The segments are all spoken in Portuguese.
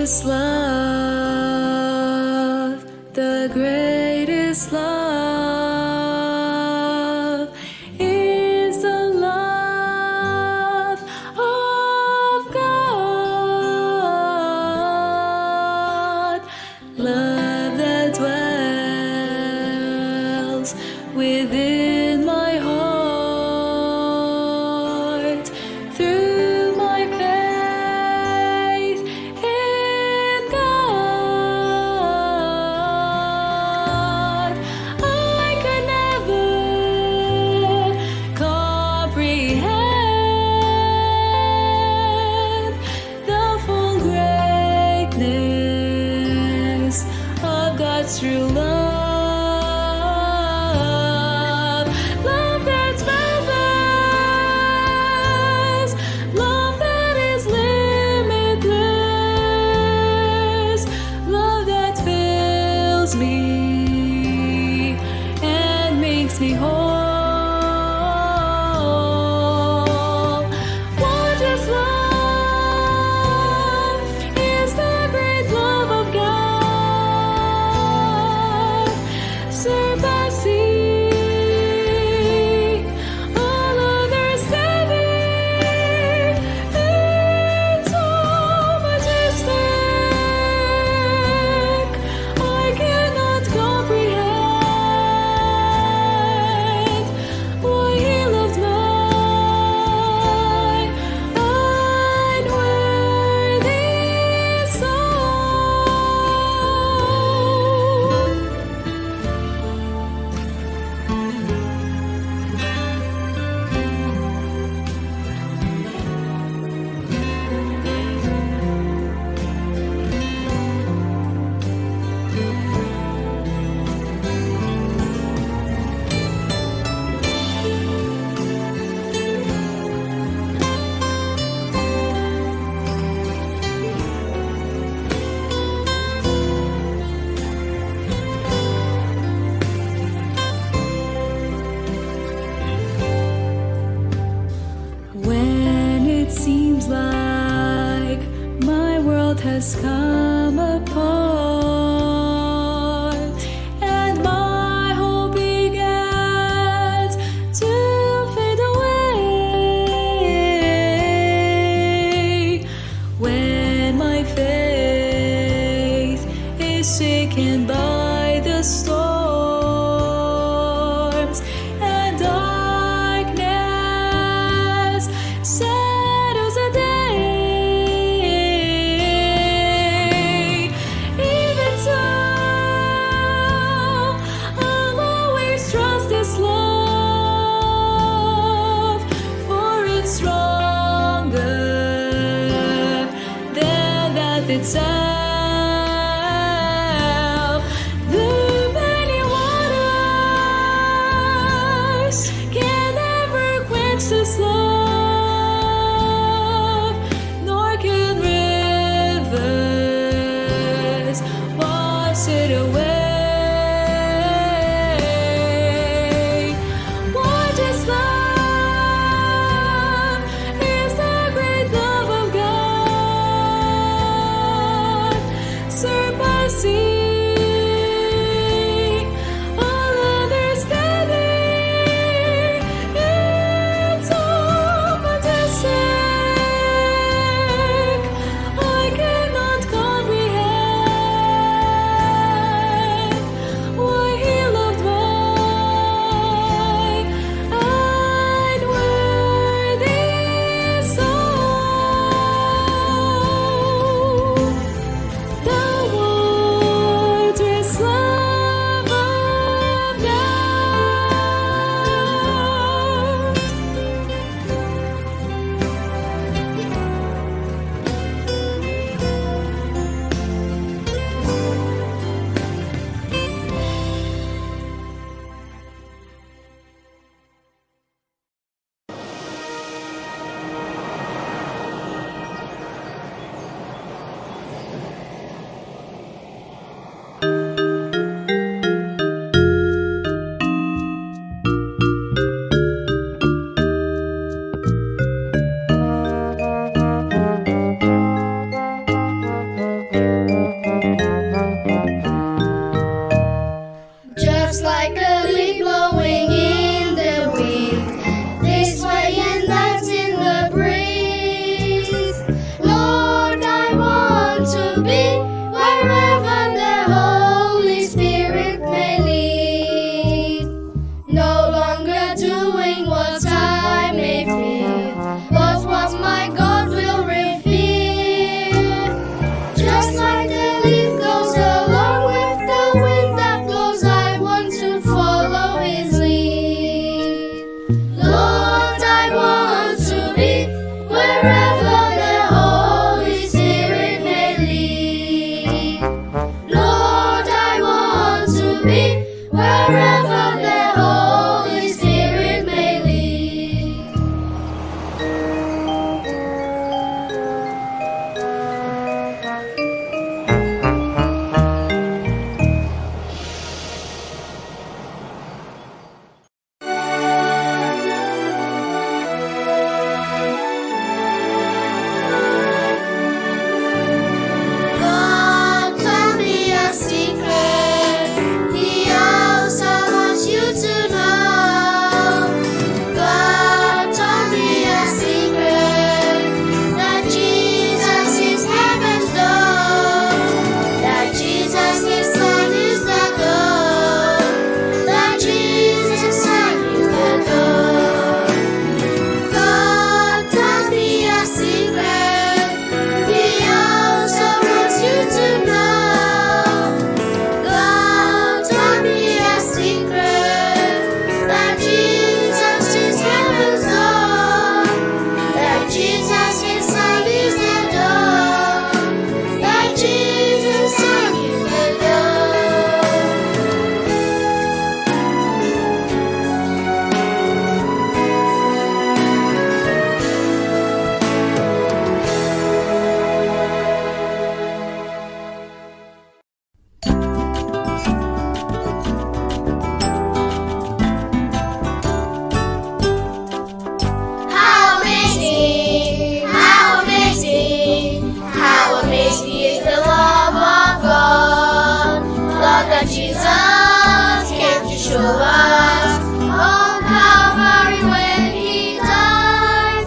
greatest love, the greatest love is the love of God. Love that dwells within my heart through my faith in God. I could never comprehend the full greatness of God's true love. Love that's boundless, love that is limitless, love that fills me and makes me whole. What is love? Is the great love of God, surpassing all understanding. It's so majestic, I cannot comprehend why He loved my unworthy when it seems like my world has come apart and my hope begins to fade away, when my faith is shaken by the storms and darkness settles a day. Even so, I'll always trust His love, for it's stronger than death itself. The many waters can never quench this love, nor can rivers wash it away. What is love? Is the great love of God, doing what I may fear, but what my God will reveal. Just like the leaf goes along with the wind that blows, I want to follow His lead. Lord, I want to be wherever the Holy Spirit may lead. Lord, I want to be wherever the Holy Spirit may lead. God told me a secret He also wants you to know. God told me a secret that Jesus is heaven's door, that Jesus His Son is the door, that Jesus Son is the door. God told me a secret He also wants you to know. God told me a secret that Jesus is heaven's door, that Jesus His Son is the door, that Jesus Son is the door. How amazing, how amazing, how amazing is the love of God. Love that Jesus came to show us on Calvary when He died.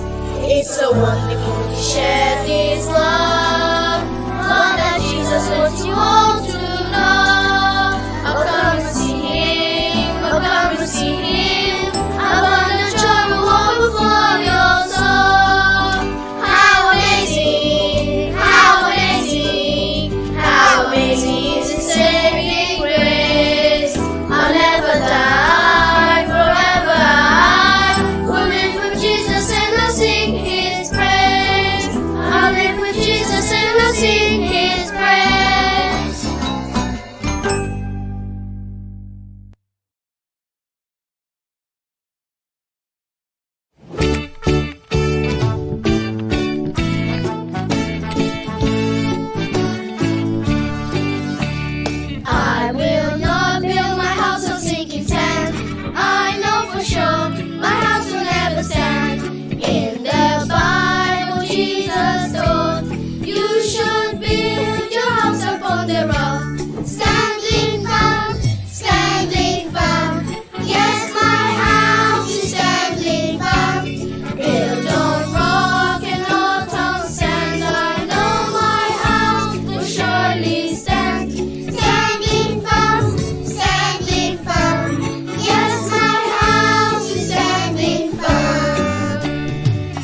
It's so wonderful to share this love. Love that Jesus wants you all to know. Oh, come and see Him, oh, come and see Him. Abundant joy will overflow your soul. How amazing, how amazing, how amazing is His saving grace. I'll never die, forever I will live with Jesus and I'll sing His praise. I'll live with Jesus and I'll sing His praise. I will not build my house on sinking sand. I know for sure my house will never stand. In the Bible, Jesus told you should build your house upon the rock. Standing firm, standing firm. Yes, my house is standing firm. Built on rock and not on sand. I know my house will surely stand. Standing firm, standing firm. Yes, my house is standing firm.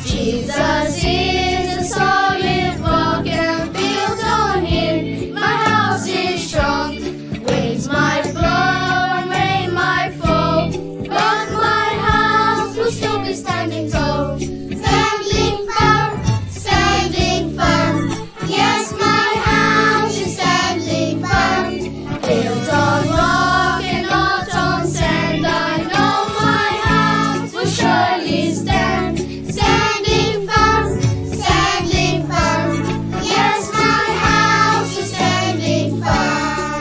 Jesus is a solid rock and built on Him. My house is strong. Winds might blow and rain might fall, but my house will still be standing tall. Standing firm, standing firm. Yes, my house is standing firm. Built on rock and not on sand. I know my house will surely stand. Standing firm, standing firm. Yes, my house is standing firm.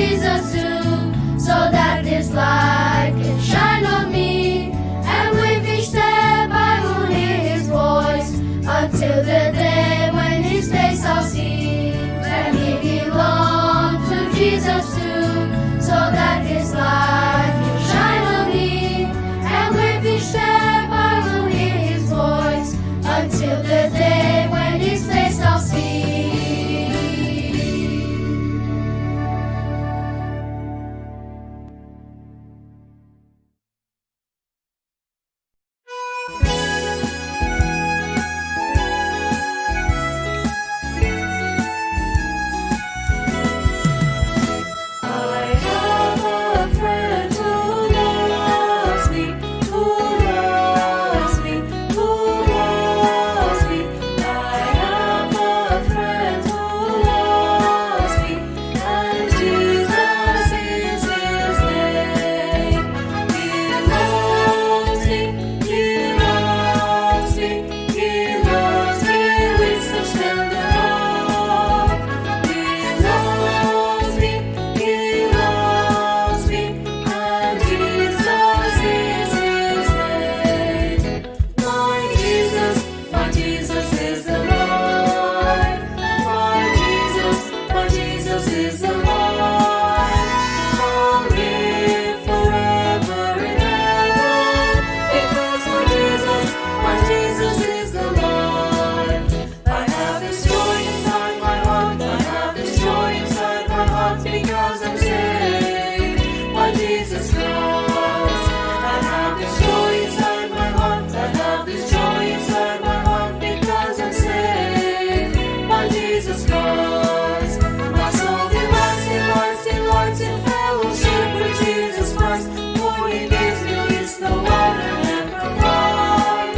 Jesus do, so that this light can shine on me. And with each step I will hear His voice, until the day when His face I'll see. Let me belong to Jesus too, so that His light can shine on me. And with each step I will hear His voice, until the day when His face I'll see. I have a friend who loves me, who loves me, who loves me. I have a friend who loves me, and Jesus is His name. He loves me, He loves me, He loves me with such tender love. He loves me, He loves me, and Jesus is His name. My Jesus is alive. My Jesus is alive. I'll live forever in heaven, because my Jesus is alive. I have His joy inside my heart. I have His joy inside my heart, because I'm saved by Jesus Christ. I have His joy inside my heart. I have His joy inside my heart, because I'm saved by Jesus Christ. My soul delights, delights, delights in fellowship with Jesus Christ, for He gives me peace no other can provide.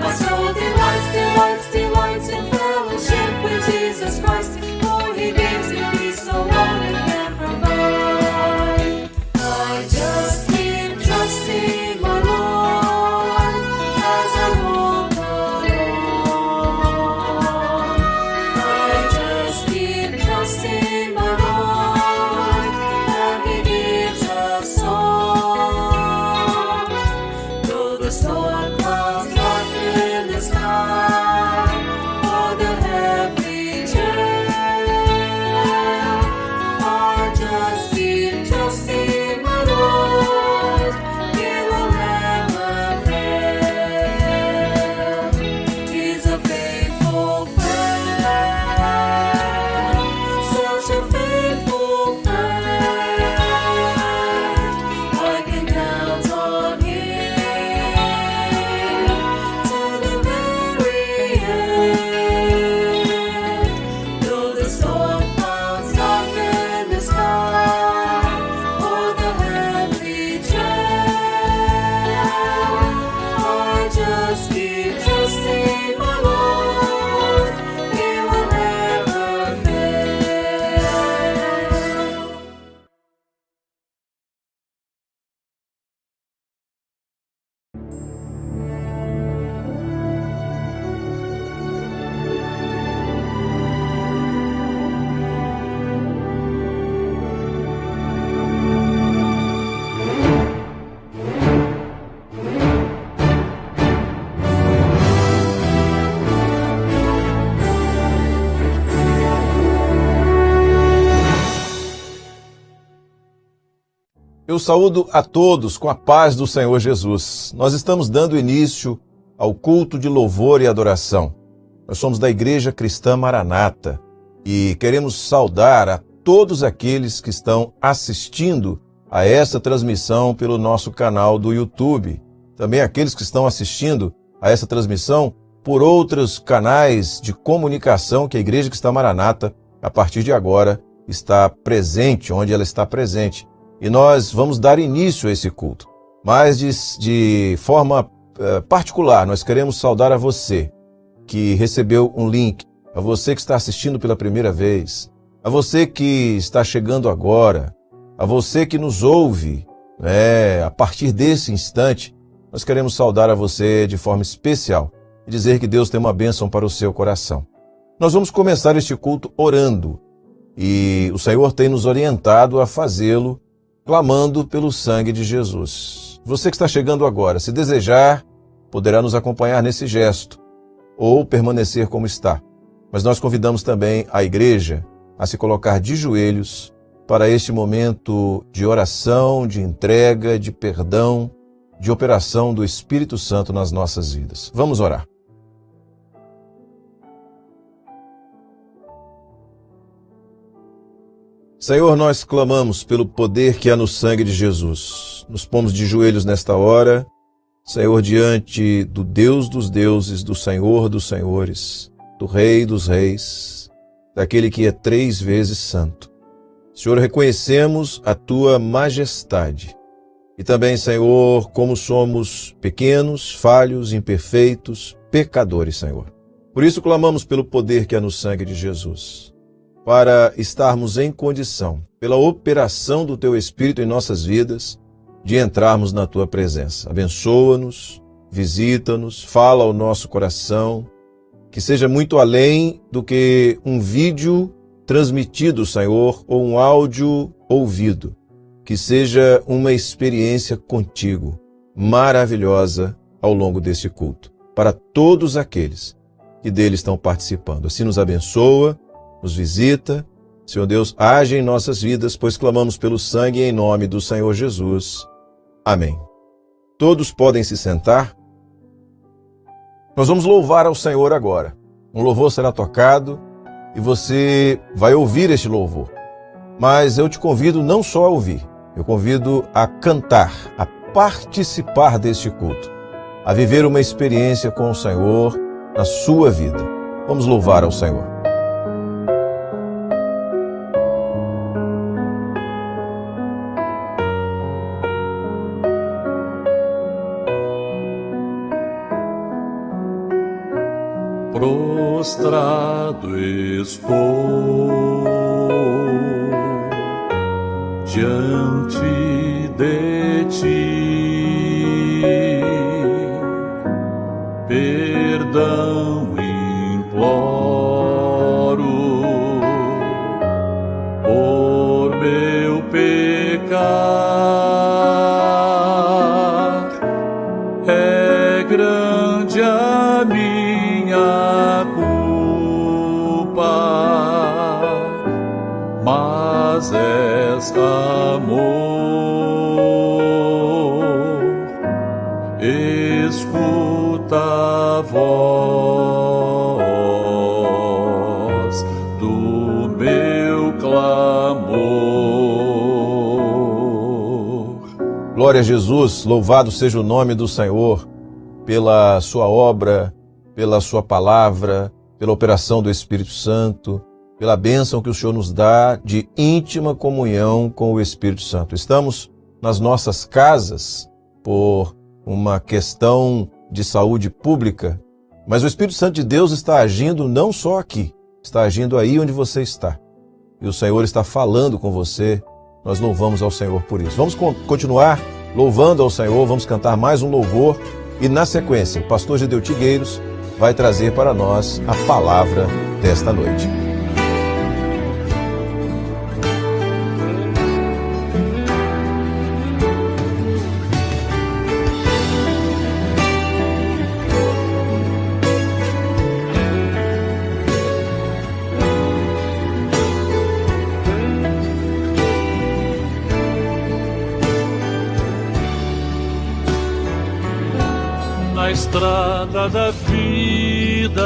My soul delights, delights, delights in fellowship with Jesus Christ, for He gives me peace no other can provide. I just keep trusting my Lord as I walk along. I just keep trusting my Lord, and He gives us song. Though the storm clouds darken the sky, or the heavy gale, I just keep trusting my Lord. He will never fail. He's a faithful friend, such a faithful friend. I can count on Him to the very end. Though the storm clouds darken the sky, or the heavy gale, I just keep trusting my Lord. He will never fail. Eu saúdo a todos com a paz do Senhor Jesus. Nós estamos dando início ao culto de louvor e adoração. Nós somos da Igreja Cristã Maranata e queremos saudar a todos aqueles que estão assistindo a essa transmissão pelo nosso canal do YouTube. Também aqueles que estão assistindo a essa transmissão por outros canais de comunicação que a Igreja Cristã Maranata, a partir de agora, está presente, onde ela está presente. E nós vamos dar início a esse culto. Mas de forma particular, nós queremos saudar a você que recebeu um link, a você que está assistindo pela primeira vez, a você que está chegando agora, a você que nos ouve, a partir desse instante, nós queremos saudar a você de forma especial e dizer que Deus tem uma bênção para o seu coração. Nós vamos começar este culto orando. E o Senhor tem nos orientado a fazê-lo, clamando pelo sangue de Jesus. Você que está chegando agora, se desejar, poderá nos acompanhar nesse gesto ou permanecer como está. Mas nós convidamos também a igreja a se colocar de joelhos para este momento de oração, de entrega, de perdão, de operação do Espírito Santo nas nossas vidas. Vamos orar. Senhor, nós clamamos pelo poder que há no sangue de Jesus. Nos pomos de joelhos nesta hora, Senhor, diante do Deus dos deuses, do Senhor dos senhores, do Rei dos reis, daquele que é 3 vezes santo. Senhor, reconhecemos a Tua majestade. E também, Senhor, como somos pequenos, falhos, imperfeitos, pecadores, Senhor. Por isso clamamos pelo poder que há no sangue de Jesus, para estarmos em condição, pela operação do Teu Espírito em nossas vidas, de entrarmos na Tua presença. Abençoa-nos, visita-nos, fala ao nosso coração, que seja muito além do que um vídeo transmitido, Senhor, ou um áudio ouvido. Que seja uma experiência contigo, maravilhosa ao longo deste culto, para todos aqueles que dele estão participando. Assim nos abençoa, nos visita. Senhor Deus, age em nossas vidas, pois clamamos pelo sangue em nome do Senhor Jesus. Amém. Todos podem se sentar. Nós vamos louvar ao Senhor agora. Um louvor será tocado e você vai ouvir este louvor. Mas eu te convido não só a ouvir, eu convido a cantar, a participar deste culto, a viver uma experiência com o Senhor na sua vida. Vamos louvar ao Senhor. Prostrado estou diante de Ti, perdão imploro por meu pecar. É grande a minha culpa, mas és amor. Escuta a voz do meu clamor. Glória a Jesus, louvado seja o nome do Senhor pela sua obra, pela sua palavra, pela operação do Espírito Santo, pela bênção que o Senhor nos dá de íntima comunhão com o Espírito Santo. Estamos nas nossas casas por uma questão de saúde pública, mas o Espírito Santo de Deus está agindo não só aqui, está agindo aí onde você está. E o Senhor está falando com você. Nós louvamos ao Senhor por isso. Vamos continuar louvando ao Senhor, vamos cantar mais um louvor e, na sequência, o pastor Gedeu Tigueiros vai trazer para nós a palavra desta noite. Na estrada da vida,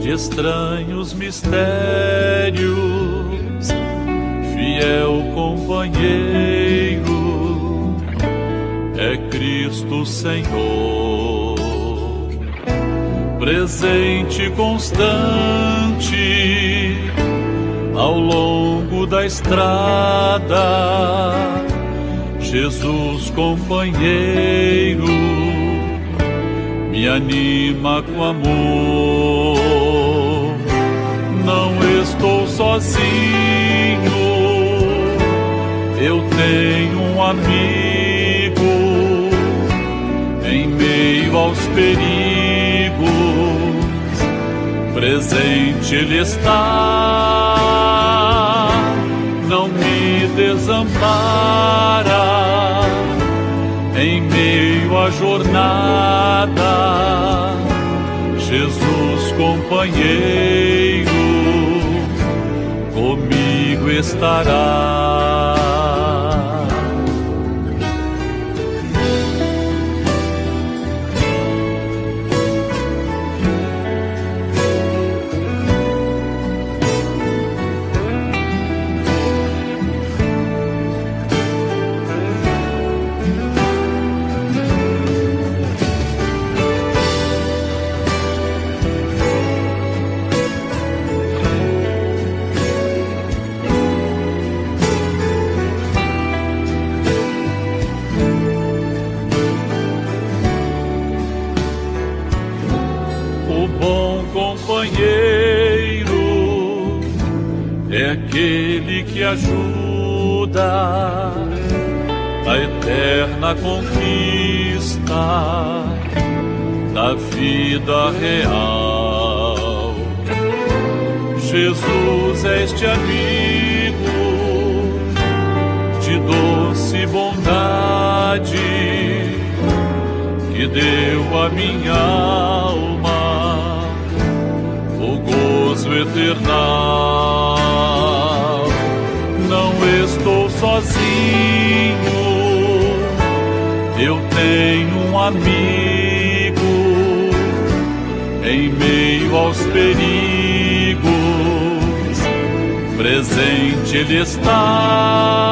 de estranhos mistérios, fiel companheiro é Cristo Senhor, presente constante ao longo da estrada. Jesus companheiro me anima com amor. Não estou sozinho, eu tenho um amigo em meio aos perigos, presente Ele está, não me desampara em meio à jornada. Jesus companheiro, comigo estará. Companheiro é aquele que ajuda na eterna conquista da vida real. Jesus é este amigo de doce bondade que deu a minha alma gozo eternal. Não estou sozinho, eu tenho um amigo em meio aos perigos, presente Ele está,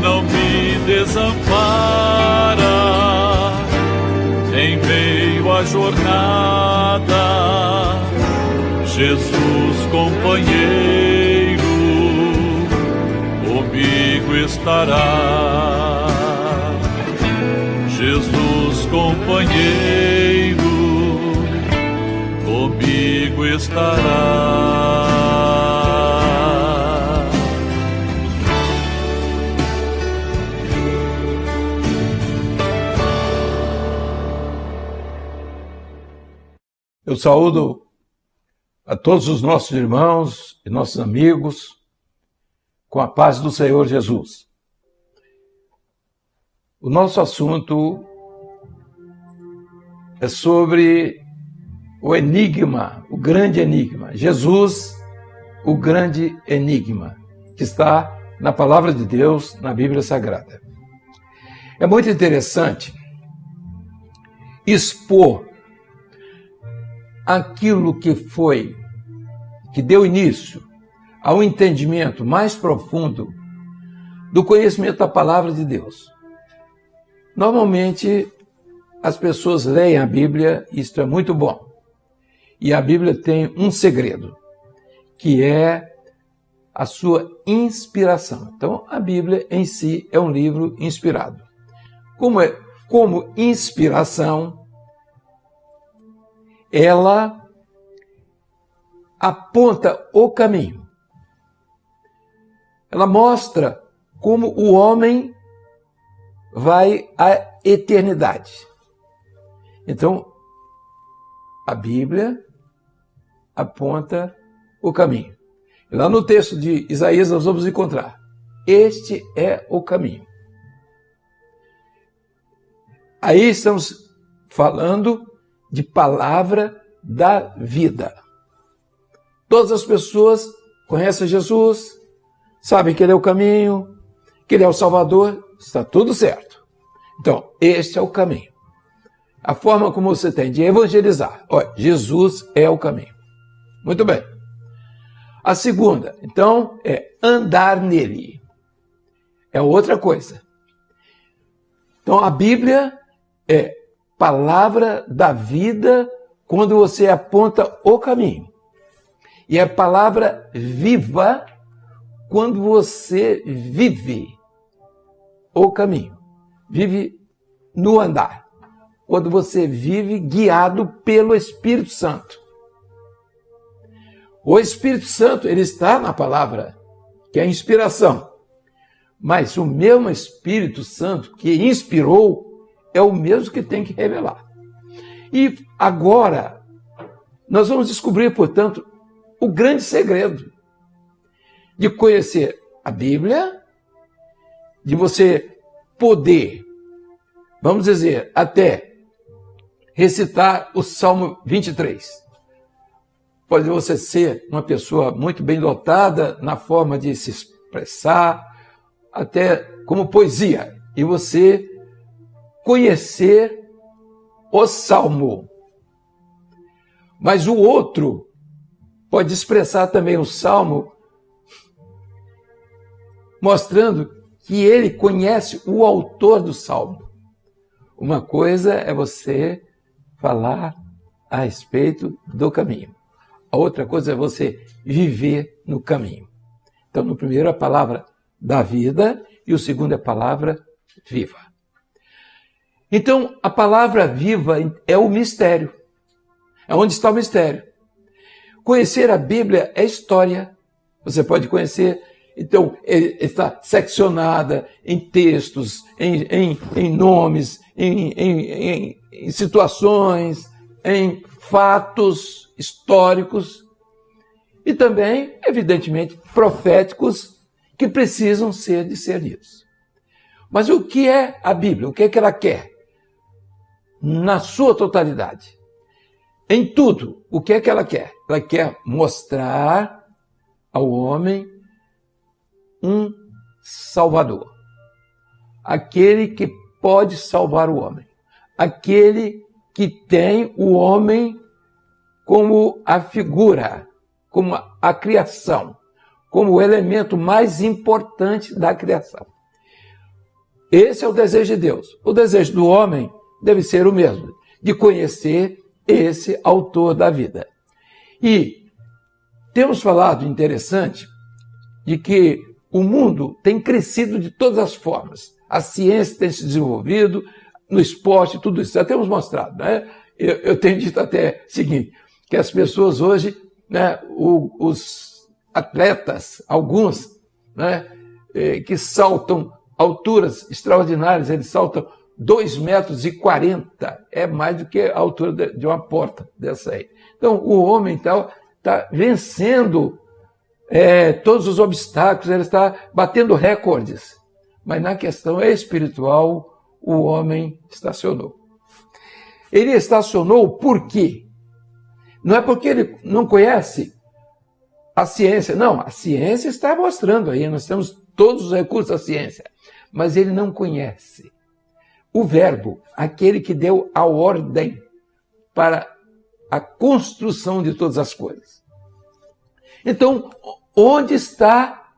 não me desampara em meio à jornada. Jesus companheiro, comigo estará. Jesus companheiro, comigo estará. Eu saúdo a todos os nossos irmãos e nossos amigos com a paz do Senhor Jesus. O nosso assunto é sobre o enigma, o grande enigma. Jesus, o grande enigma, que está na Palavra de Deus, na Bíblia Sagrada. É muito interessante expor aquilo que deu início ao entendimento mais profundo do conhecimento da Palavra de Deus. Normalmente, as pessoas leem a Bíblia, isto é muito bom. E a Bíblia tem um segredo, que é a sua inspiração. Então, a Bíblia em si é um livro inspirado. Como inspiração, ela aponta o caminho. Ela mostra como o homem vai à eternidade. Então, a Bíblia aponta o caminho. E lá no texto de Isaías nós vamos encontrar: este é o caminho. Aí estamos falando de palavra da vida. Todas as pessoas conhecem Jesus, sabem que Ele é o caminho, que Ele é o Salvador, está tudo certo. Então, este é o caminho. A forma como você tem de evangelizar. Olha, Jesus é o caminho. Muito bem. A segunda, então, é andar nele. É outra coisa. Então, a Bíblia é palavra da vida quando você aponta o caminho. E é palavra viva quando você vive o caminho. Vive no andar. Quando você vive guiado pelo Espírito Santo. O Espírito Santo, ele está na palavra, que é a inspiração. Mas o mesmo Espírito Santo que inspirou é o mesmo que tem que revelar. E agora, Nós vamos descobrir, portanto, o grande segredo de conhecer a Bíblia, de você poder, vamos dizer, até recitar o Salmo 23. Pode você ser uma pessoa muito bem dotada na forma de se expressar, até como poesia, e você conhecer o Salmo. Mas o outro pode expressar também o Salmo, mostrando que ele conhece o autor do Salmo. Uma coisa é você falar a respeito do caminho. A outra coisa é você viver no caminho. Então, no primeiro, a palavra da vida, e o segundo é a palavra viva. Então, a palavra viva é o mistério. É onde está o mistério. Conhecer a Bíblia é história. Você pode conhecer, então, está seccionada em textos, em nomes, em situações, em fatos históricos e também, evidentemente, proféticos que precisam ser discernidos. Mas o que é a Bíblia? O que é que ela quer? Na sua totalidade. Em tudo, o que é que ela quer? Ela quer mostrar ao homem um Salvador. Aquele que pode salvar o homem. Aquele que tem o homem como a figura, como a criação, como o elemento mais importante da criação. Esse é o desejo de Deus. O desejo do homem deve ser o mesmo, de conhecer esse autor da vida. E temos falado, interessante, de que o mundo tem crescido de todas as formas. A ciência tem se desenvolvido, no esporte, tudo isso. Já temos mostrado, né? Eu tenho dito até o seguinte, que as pessoas hoje, né, os atletas, alguns, né, que saltam alturas extraordinárias, eles saltam 2,40 metros, é mais do que a altura de uma porta dessa aí. Então, o homem está vencendo todos os obstáculos, ele está batendo recordes. Mas na questão espiritual, o homem estacionou. Ele estacionou por quê? Não é porque ele não conhece a ciência. Não, a ciência está mostrando aí, nós temos todos os recursos da ciência. Mas ele não conhece o Verbo, aquele que deu a ordem para a construção de todas as coisas. Então, onde está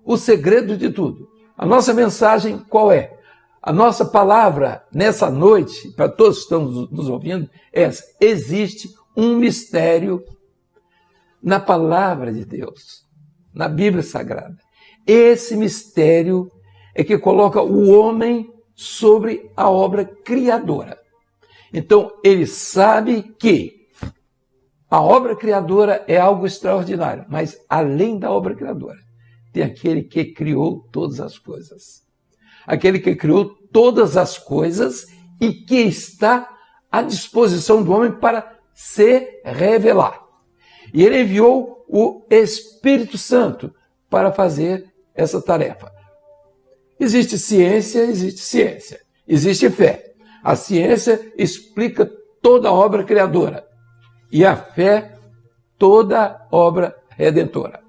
o segredo de tudo? A nossa mensagem qual é? A nossa palavra nessa noite, para todos que estão nos ouvindo, é essa: existe um mistério na palavra de Deus, na Bíblia Sagrada. Esse mistério é que coloca o homem sobre a obra criadora. Então, ele sabe que a obra criadora é algo extraordinário, mas além da obra criadora, tem aquele que criou todas as coisas. Aquele que criou todas as coisas e que está à disposição do homem para se revelar. E ele enviou o Espírito Santo para fazer essa tarefa. Existe ciência, existe ciência. Existe fé. A ciência explica toda a obra criadora. E a fé, toda a obra redentora.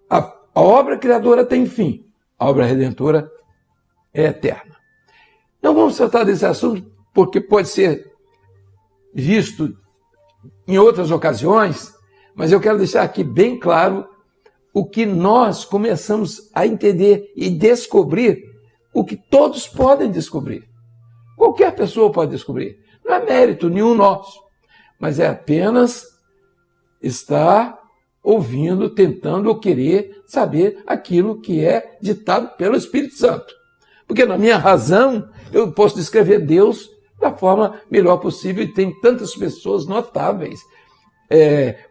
A obra criadora tem fim. A obra redentora é eterna. Não vamos tratar desse assunto porque pode ser visto em outras ocasiões, mas eu quero deixar aqui bem claro o que nós começamos a entender e descobrir, o que todos podem descobrir. Qualquer pessoa pode descobrir. Não é mérito nenhum nosso, mas é apenas estar ouvindo, tentando ou querer saber aquilo que é ditado pelo Espírito Santo. Porque na minha razão, eu posso descrever Deus da forma melhor possível e tem tantas pessoas notáveis,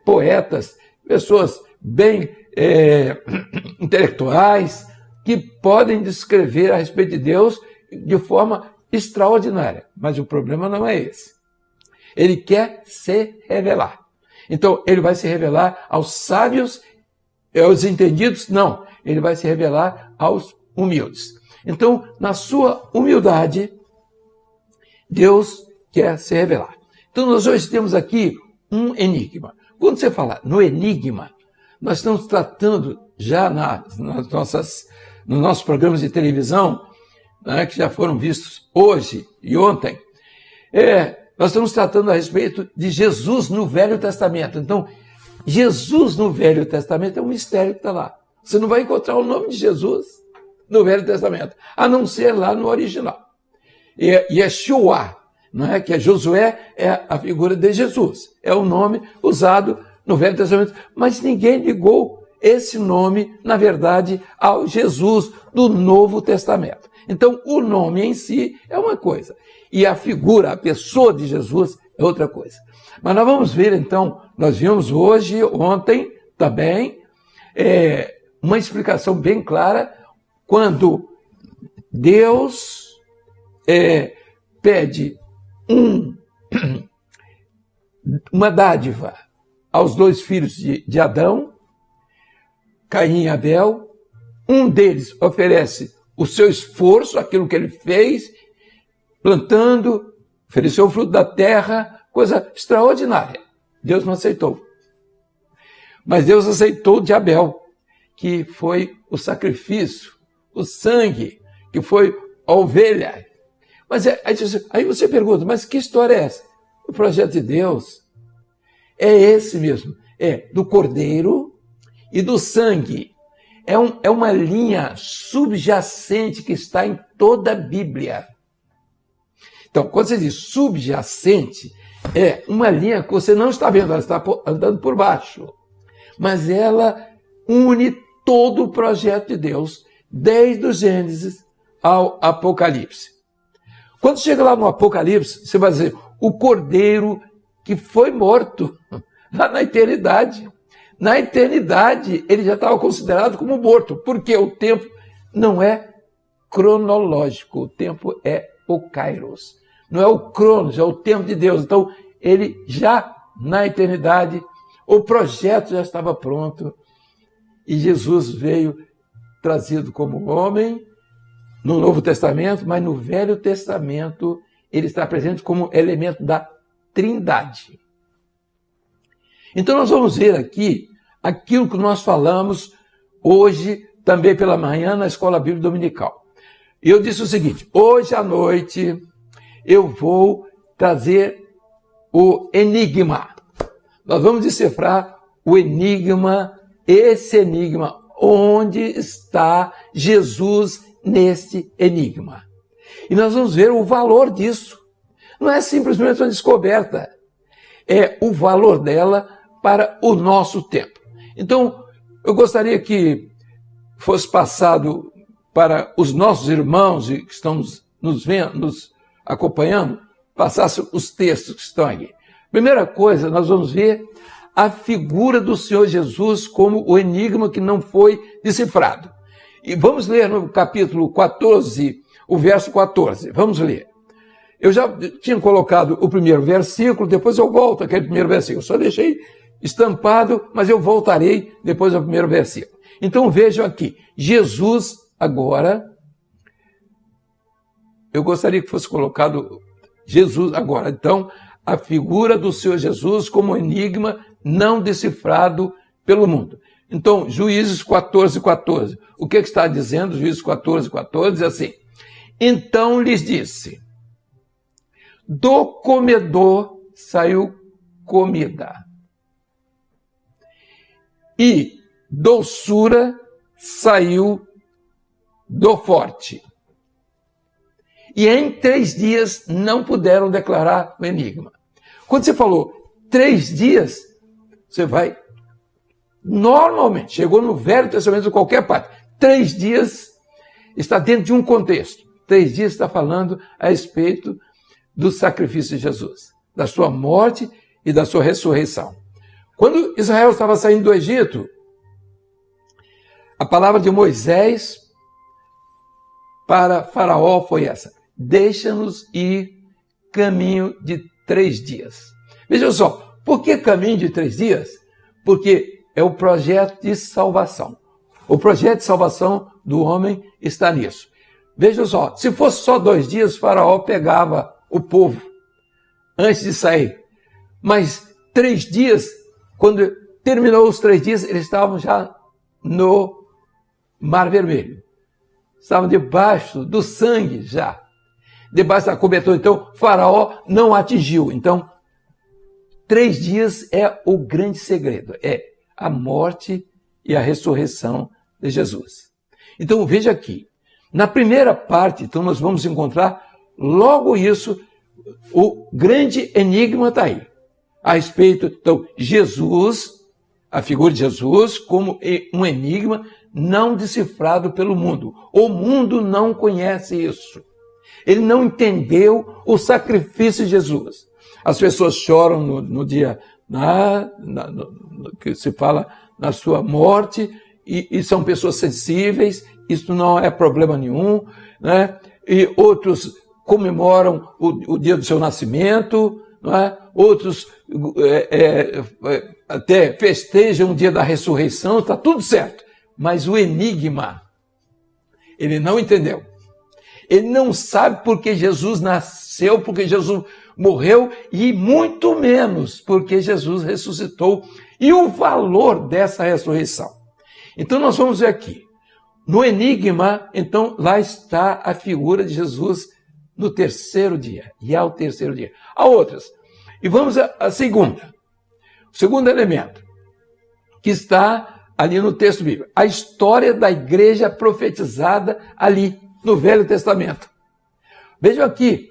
poetas, pessoas bem intelectuais, que podem descrever a respeito de Deus de forma extraordinária. Mas o problema não é esse. Ele quer se revelar. Então, ele vai se revelar aos sábios, aos entendidos? Não. Ele vai se revelar aos humildes. Então, na sua humildade, Deus quer se revelar. Então, nós hoje temos aqui um enigma. Quando você fala no enigma, nós estamos tratando já nos nossos programas de televisão, né, que já foram vistos hoje e ontem, nós estamos tratando a respeito de Jesus no Velho Testamento. Então, Jesus no Velho Testamento é um mistério que está lá. Você não vai encontrar o nome de Jesus no Velho Testamento, a não ser lá no original. Yeshua, não é? Que é Josué, é a figura de Jesus. É o nome usado no Velho Testamento. Mas ninguém ligou esse nome, na verdade, ao Jesus do Novo Testamento. Então, o nome em si é uma coisa. E a figura, a pessoa de Jesus é outra coisa. Mas nós vamos ver, então, nós vimos hoje, ontem também, uma explicação bem clara, quando Deus pede uma dádiva aos dois filhos de Adão, Caim e Abel. Um deles oferece o seu esforço, aquilo que ele fez, plantando, ofereceu o fruto da terra, coisa extraordinária. Deus não aceitou. Mas Deus aceitou de Abel, que foi o sacrifício, o sangue, que foi a ovelha. Mas aí você pergunta, mas que história é essa? O projeto de Deus é esse mesmo, é do cordeiro e do sangue. É uma linha subjacente que está em toda a Bíblia. Então, quando você diz subjacente, é uma linha que você não está vendo, ela está andando por baixo. Mas ela une todo o projeto de Deus, desde o Gênesis ao Apocalipse. Quando chega lá no Apocalipse, você vai dizer, o cordeiro que foi morto lá na eternidade. Na eternidade, ele já estava considerado como morto, porque o tempo não é cronológico, o tempo é o kairos. Não é o cronos, é o tempo de Deus. Então, ele já, na eternidade, o projeto já estava pronto e Jesus veio trazido como homem no Novo Testamento, mas no Velho Testamento ele está presente como elemento da Trindade. Então nós vamos ver aqui aquilo que nós falamos hoje, também pela manhã, na Escola Bíblica Dominical. E eu disse o seguinte, hoje à noite eu vou trazer o enigma. Nós vamos decifrar o enigma, esse enigma, onde está Jesus neste enigma. E nós vamos ver o valor disso. Não é simplesmente uma descoberta, é o valor dela para o nosso tempo. Então, eu gostaria que fosse passado para os nossos irmãos que estão nos acompanhando, passasse os textos que estão aqui. Primeira coisa, nós vamos ver a figura do Senhor Jesus como o enigma que não foi decifrado. E vamos ler no capítulo 14, o verso 14. Vamos ler. Eu já tinha colocado o primeiro versículo, depois eu volto àquele primeiro versículo. Só deixei estampado, mas eu voltarei depois ao primeiro versículo. Então vejam aqui, Jesus agora, eu gostaria que fosse colocado Jesus agora. Então, a figura do Senhor Jesus como enigma não decifrado pelo mundo. Então, Juízes 14, 14. O que está dizendo? Juízes 14, 14 diz assim. Então lhes disse, do comedor saiu comida, e doçura saiu do forte. E em 3 dias não puderam declarar o enigma. Quando você falou 3 dias, você vai, normalmente, chegou no Velho Testamento de qualquer parte, 3 dias está dentro de um contexto. 3 dias está falando a respeito do sacrifício de Jesus, da sua morte e da sua ressurreição. Quando Israel estava saindo do Egito, a palavra de Moisés para Faraó foi essa: deixa-nos ir caminho de 3 dias. Veja só, por que caminho de 3 dias? Porque é o projeto de salvação. O projeto de salvação do homem está nisso. Veja só, se fosse só 2 dias, Faraó pegava o povo antes de sair. Mas 3 dias, quando terminou os 3 dias, eles estavam já no Mar Vermelho. Estavam debaixo do sangue já. Debaixo da cobertura. Então, Faraó não atingiu. Então, 3 dias é o grande segredo. É a morte e a ressurreição de Jesus. Então, veja aqui. Na primeira parte, então, nós vamos encontrar logo isso. O grande enigma está aí. A respeito, então, Jesus, a figura de Jesus, como um enigma não decifrado pelo mundo. O mundo não conhece isso. Ele não entendeu o sacrifício de Jesus. As pessoas choram no dia que se fala na sua morte, e são pessoas sensíveis, isso não é problema nenhum, né? E outros comemoram o dia do seu nascimento, não é? Outros até festejam o dia da ressurreição, está tudo certo. Mas o enigma, ele não entendeu. Ele não sabe porque Jesus nasceu, porque Jesus morreu, e muito menos porque Jesus ressuscitou, e o valor dessa ressurreição. Então nós vamos ver aqui, no enigma, então lá está a figura de Jesus no 3º dia, e ao 3º dia. Há outras. E vamos à segunda. O segundo elemento, que está ali no texto bíblico. A história da igreja profetizada ali no Velho Testamento. Vejam aqui,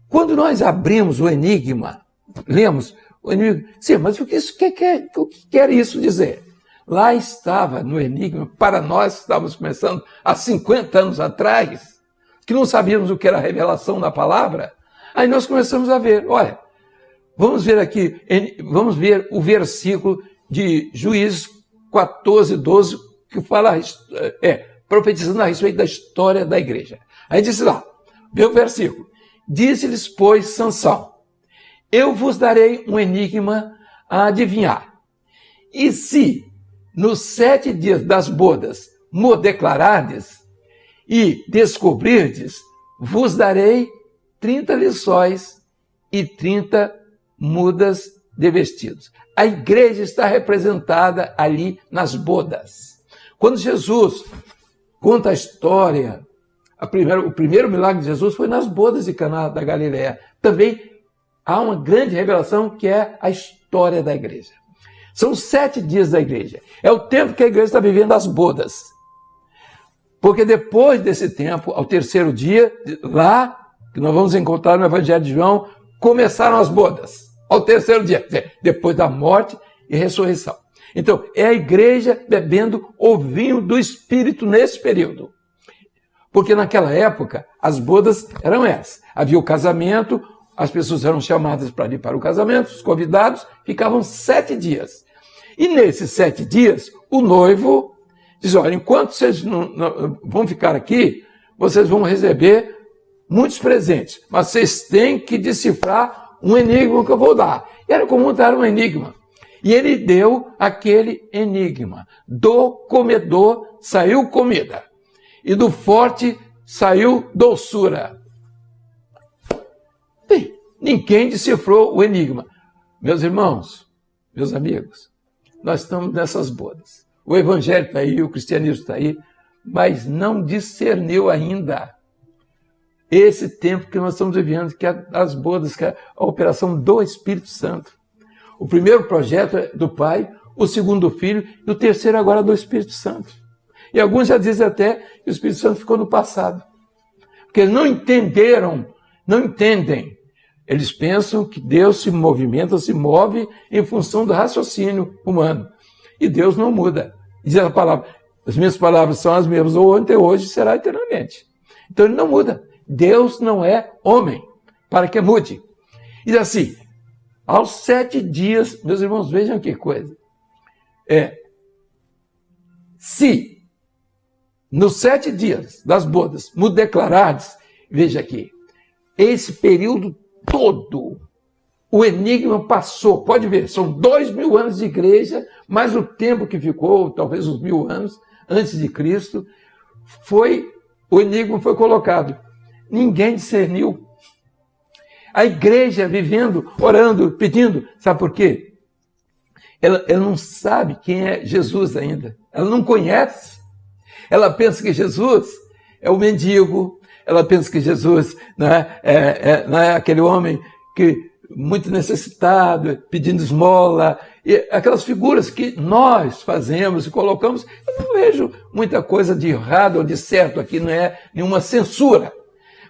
quando nós abrimos o enigma, lemos o enigma, sim, mas o que quer isso dizer? Lá estava no enigma, para nós que estávamos começando há 50 anos atrás, que não sabíamos o que era a revelação da palavra, aí nós começamos a ver, olha, vamos ver aqui, vamos ver o versículo de Juízes 14, 12, que fala, profetizando a respeito da história da igreja. Aí diz lá, vê o versículo, disse-lhes, pois, Sansão, eu vos darei um enigma a adivinhar, e se nos 7 dias das bodas mo declarardes e descobrirdes, vos darei 30 lições e 30 mudas de vestidos. A igreja está representada ali nas bodas. Quando Jesus conta a história, o primeiro milagre de Jesus foi nas bodas de Caná da Galileia. Também há uma grande revelação que é a história da igreja. São 7 dias da igreja. É o tempo que a igreja está vivendo as bodas. Porque depois desse tempo, ao 3º dia, lá, que nós vamos encontrar no Evangelho de João, começaram as bodas. Ao 3º dia, depois da morte e ressurreição. Então, é a igreja bebendo o vinho do Espírito nesse período. Porque naquela época, as bodas eram essas. Havia o casamento, as pessoas eram chamadas para ir para o casamento, os convidados ficavam 7 dias. E nesses 7 dias, o noivo diz, olha, enquanto vocês não vão ficar aqui, vocês vão receber muitos presentes, mas vocês têm que decifrar um enigma que eu vou dar. E era comum dar um enigma. E ele deu aquele enigma. Do comedor saiu comida, e do forte saiu doçura. Bem, ninguém decifrou o enigma. Meus irmãos, meus amigos, nós estamos nessas bodas. O evangelho está aí, o cristianismo está aí, mas não discerniu ainda esse tempo que nós estamos vivendo, que é as bodas, que é a operação do Espírito Santo. O primeiro projeto é do Pai, o segundo do Filho, e o terceiro agora do Espírito Santo. E alguns já dizem até que o Espírito Santo ficou no passado. Porque eles não entenderam, não entendem. Eles pensam que Deus se movimenta, se move em função do raciocínio humano. E Deus não muda. Diz a palavra, as minhas palavras são as mesmas, ou ontem, hoje, será eternamente. Então ele não muda. Deus não é homem, para que mude. Diz assim, aos 7 dias, meus irmãos, vejam que coisa. Se nos 7 dias das bodas me declarardes, veja aqui, esse período todo o enigma passou. Pode ver, são 2000 anos de igreja, mais o tempo que ficou, talvez uns 1000 anos antes de Cristo, o enigma foi colocado. Ninguém discerniu. A igreja vivendo, orando, pedindo. Sabe por quê? Ela não sabe quem é Jesus ainda. Ela não conhece. Ela pensa que Jesus é o mendigo. Ela pensa que Jesus não é aquele homem que muito necessitado, pedindo esmola. E aquelas figuras que nós fazemos e colocamos. Eu não vejo muita coisa de errado ou de certo aqui. Não é nenhuma censura.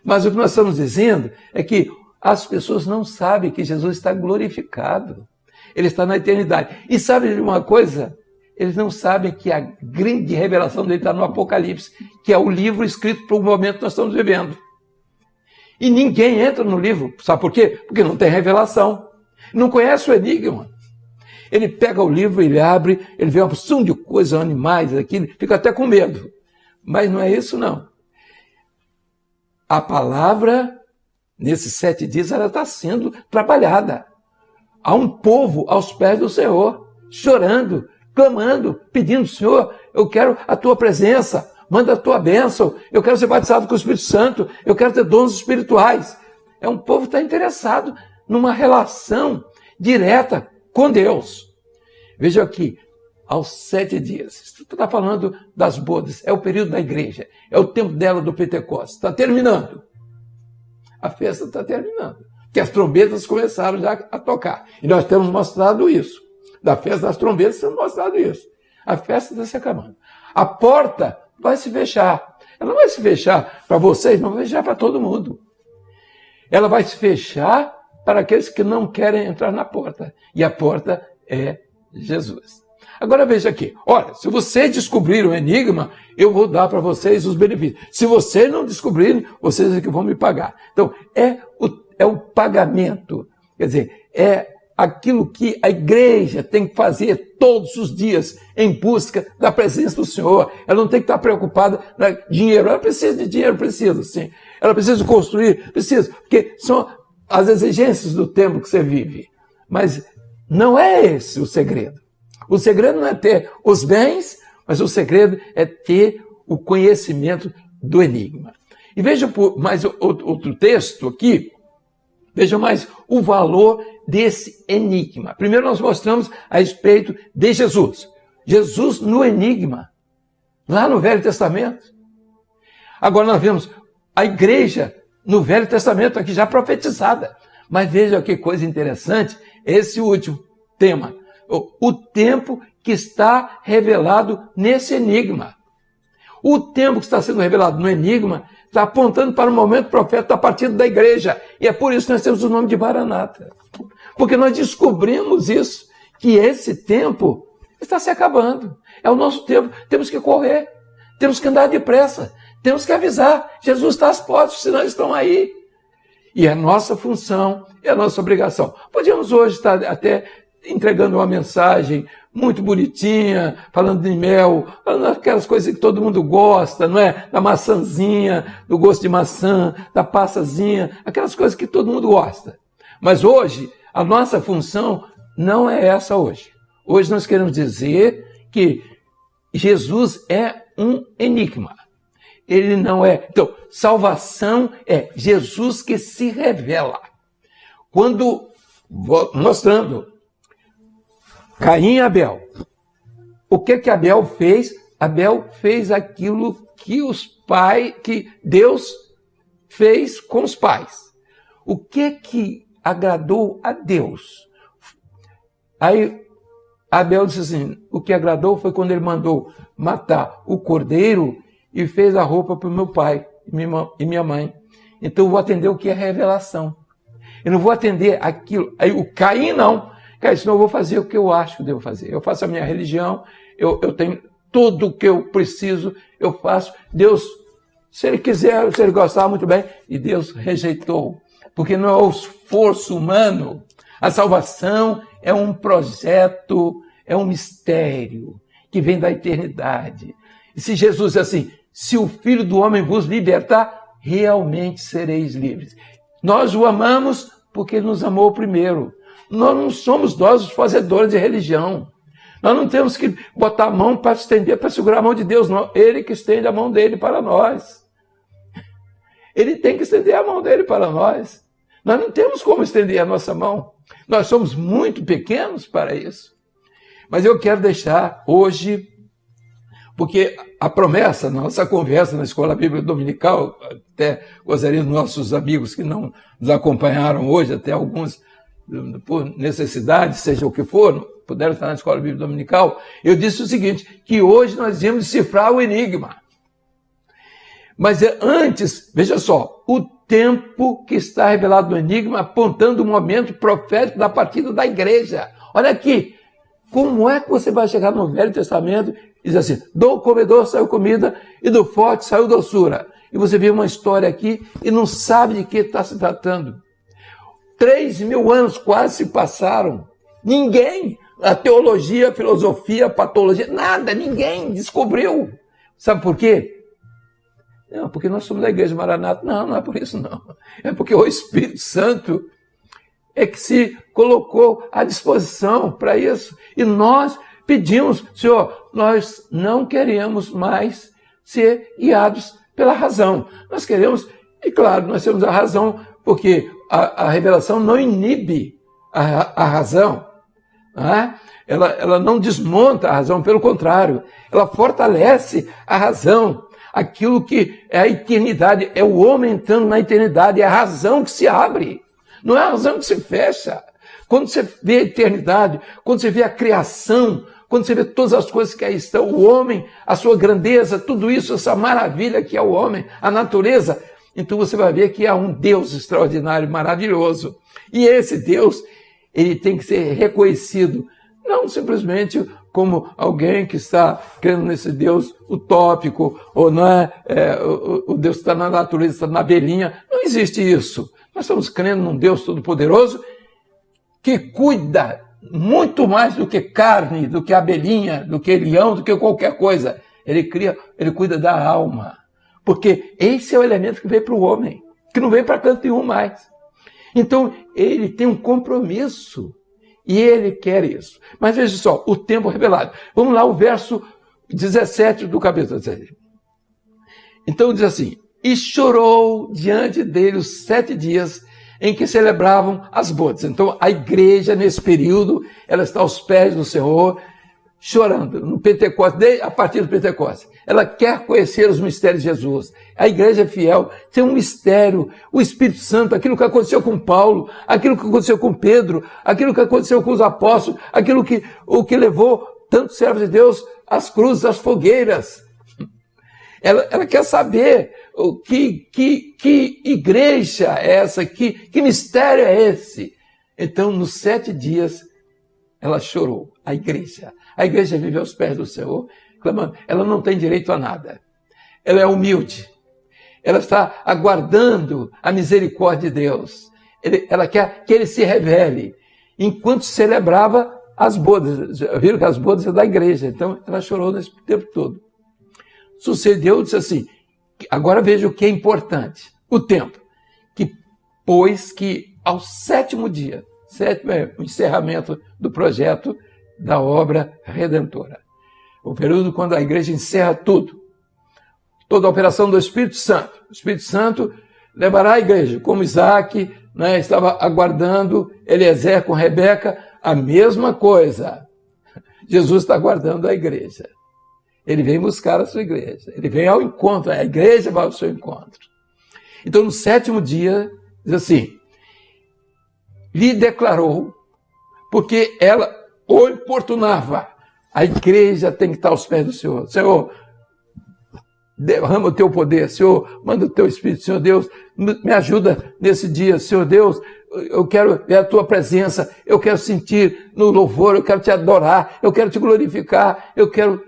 Mas o que nós estamos dizendo é que as pessoas não sabem que Jesus está glorificado. Ele está na eternidade. E sabe de uma coisa? Eles não sabem que a grande revelação dele está no Apocalipse, que é o livro escrito para o momento que nós estamos vivendo. E ninguém entra no livro. Sabe por quê? Porque não tem revelação. Não conhece o enigma. Ele pega o livro, ele abre, ele vê uma porção de coisas, animais, aquilo, fica até com medo. Mas não é isso, não. A palavra, nesses 7 dias, ela está sendo trabalhada. Há um povo aos pés do Senhor, chorando, clamando, pedindo: Senhor, eu quero a tua presença, manda a tua bênção, eu quero ser batizado com o Espírito Santo, eu quero ter dons espirituais. É um povo que está interessado numa relação direta com Deus. Veja aqui, aos 7 dias, está falando das bodas, é o período da igreja, é o tempo dela do Pentecostes, está terminando. A festa está terminando, porque as trombetas começaram já a tocar. E nós temos mostrado isso. Da festa das trombetas temos mostrado isso. A festa está se acabando. A porta vai se fechar. Ela não vai se fechar para vocês, não vai fechar para todo mundo. Ela vai se fechar para aqueles que não querem entrar na porta. E a porta é Jesus. Agora veja aqui. Olha, se vocês descobrirem o enigma, eu vou dar para vocês os benefícios. Se vocês não descobrirem, vocês é que vão me pagar. Então, é o pagamento. Quer dizer, é aquilo que a igreja tem que fazer todos os dias em busca da presença do Senhor. Ela não tem que estar preocupada com dinheiro. Ela precisa de dinheiro, precisa, sim. Ela precisa construir, precisa. Porque são as exigências do tempo que você vive. Mas não é esse o segredo. O segredo não é ter os bens, mas o segredo é ter o conhecimento do enigma. E veja mais outro texto aqui, veja mais o valor desse enigma. Primeiro nós mostramos a respeito de Jesus. Jesus no enigma, lá no Velho Testamento. Agora nós vemos a igreja no Velho Testamento, aqui já profetizada. Mas veja que coisa interessante, esse último tema. O tempo que está revelado nesse enigma. O tempo que está sendo revelado no enigma está apontando para o momento profético da partida da igreja. E é por isso que nós temos o nome de Maranata. Porque nós descobrimos isso, que esse tempo está se acabando. É o nosso tempo. Temos que correr. Temos que andar depressa. Temos que avisar. Jesus está às portas, os sinais estão aí. E é a nossa função, é a nossa obrigação. Podíamos hoje estar até entregando uma mensagem muito bonitinha, falando de mel, falando aquelas coisas que todo mundo gosta, não é? Da maçãzinha, do gosto de maçã, da passazinha, aquelas coisas que todo mundo gosta. Mas hoje, a nossa função não é essa hoje. Hoje nós queremos dizer que Jesus é um enigma. Ele não é... Então, salvação é Jesus que se revela. Quando, mostrando Caim e Abel, o que Abel fez? Abel fez aquilo que Deus fez com os pais. O que agradou a Deus? Aí Abel disse assim, o que agradou foi quando ele mandou matar o cordeiro e fez a roupa para o meu pai e minha mãe. Então eu vou atender o que é revelação. Eu não vou atender aquilo. Aí o Caim não. Cara, senão eu vou fazer o que eu acho que devo fazer. Eu faço a minha religião, eu tenho tudo o que eu preciso, eu faço. Deus, se ele quiser, se ele gostar, muito bem. E Deus rejeitou. Porque não é o esforço humano. A salvação é um projeto, é um mistério que vem da eternidade. E se Jesus é assim, se o Filho do Homem vos libertar, realmente sereis livres. Nós o amamos Porque Ele nos amou primeiro. Nós não somos nós os fazedores de religião. Nós não temos que botar a mão para estender, para segurar a mão de Deus, não. Ele que estende a mão dele para nós. Ele tem que estender a mão dele para nós. Nós não temos como estender a nossa mão. Nós somos muito pequenos para isso. Mas eu quero deixar hoje, porque a promessa, nossa conversa na Escola Bíblica Dominical, até gostaria dos nossos amigos que não nos acompanharam hoje, até alguns por necessidade, seja o que for, puderam estar na Escola Bíblica Dominical, eu disse o seguinte, que hoje nós íamos decifrar o enigma. Mas antes, veja só, o tempo que está revelado no enigma, apontando o momento profético da partida da igreja. Olha aqui, como é que você vai chegar no Velho Testamento e dizer assim, do comedor saiu comida e do forte saiu doçura. E você vê uma história aqui e não sabe de que está se tratando. 3.000 anos quase se passaram. Ninguém, a teologia, a filosofia, a patologia, nada, ninguém descobriu. Sabe por quê? Não, porque nós somos da Igreja Maranata. Não, não é por isso não. É porque o Espírito Santo é que se colocou à disposição para isso. E nós pedimos, Senhor, nós não queremos mais ser guiados pela razão. Nós queremos, e claro, nós temos a razão, porque a revelação não inibe a razão. Não é? Ela não desmonta a razão, pelo contrário, ela fortalece a razão. Aquilo que é a eternidade, é o homem entrando na eternidade, é a razão que se abre, não é a razão que se fecha. Quando você vê a eternidade, quando você vê a criação, quando você vê todas as coisas que aí estão, o homem, a sua grandeza, tudo isso, essa maravilha que é o homem, a natureza, então você vai ver que há um Deus extraordinário, maravilhoso. E esse Deus, ele tem que ser reconhecido, não simplesmente como alguém que está crendo nesse Deus utópico, ou não o Deus que está na natureza, está na abelhinha. Não existe isso. Nós estamos crendo num Deus todo-poderoso que cuida muito mais do que carne, do que abelhinha, do que leão, do que qualquer coisa. Ele cuida da alma. Porque esse é o elemento que veio para o homem, que não veio para canto nenhum mais. Então, ele tem um compromisso. E ele quer isso. Mas veja só, o tempo revelado. Vamos lá, o verso 17 do capítulo 16. Então diz assim, e chorou diante dele os 7 dias em que celebravam as bodas. Então a igreja, nesse período, ela está aos pés do Senhor, chorando, no Pentecostes, a partir do Pentecostes. Ela quer conhecer os mistérios de Jesus. A igreja fiel tem um mistério, o Espírito Santo, aquilo que aconteceu com Paulo, aquilo que aconteceu com Pedro, aquilo que aconteceu com os apóstolos, o que levou tantos servos de Deus às cruzes, às fogueiras. Ela quer saber que igreja é essa, que mistério é esse. Então, nos 7 dias, ela chorou, a igreja. A igreja vive aos pés do Senhor, clamando. Ela não tem direito a nada. Ela é humilde. Ela está aguardando a misericórdia de Deus. Ela quer que ele se revele. Enquanto celebrava as bodas. Viram que as bodas é da igreja. Então, ela chorou nesse tempo todo. Sucedeu, disse assim, agora veja o que é importante. O tempo. Pois que ao 7º dia, 7º é o encerramento do projeto da obra redentora. O período quando a igreja encerra tudo. Toda a operação do Espírito Santo. O Espírito Santo levará a igreja, como Isaac, né, estava aguardando Eliezer com Rebeca, a mesma coisa. Jesus está aguardando a igreja. Ele vem buscar a sua igreja. Ele vem ao encontro, a igreja vai ao seu encontro. Então, no 7º dia, diz assim, lhe declarou, porque ela o importunava. A igreja tem que estar aos pés do Senhor. Senhor, derrama o teu poder. Senhor, manda o teu Espírito. Senhor Deus, me ajuda nesse dia. Senhor Deus, eu quero ver a tua presença. Eu quero sentir no louvor. Eu quero te adorar. Eu quero te glorificar. Eu quero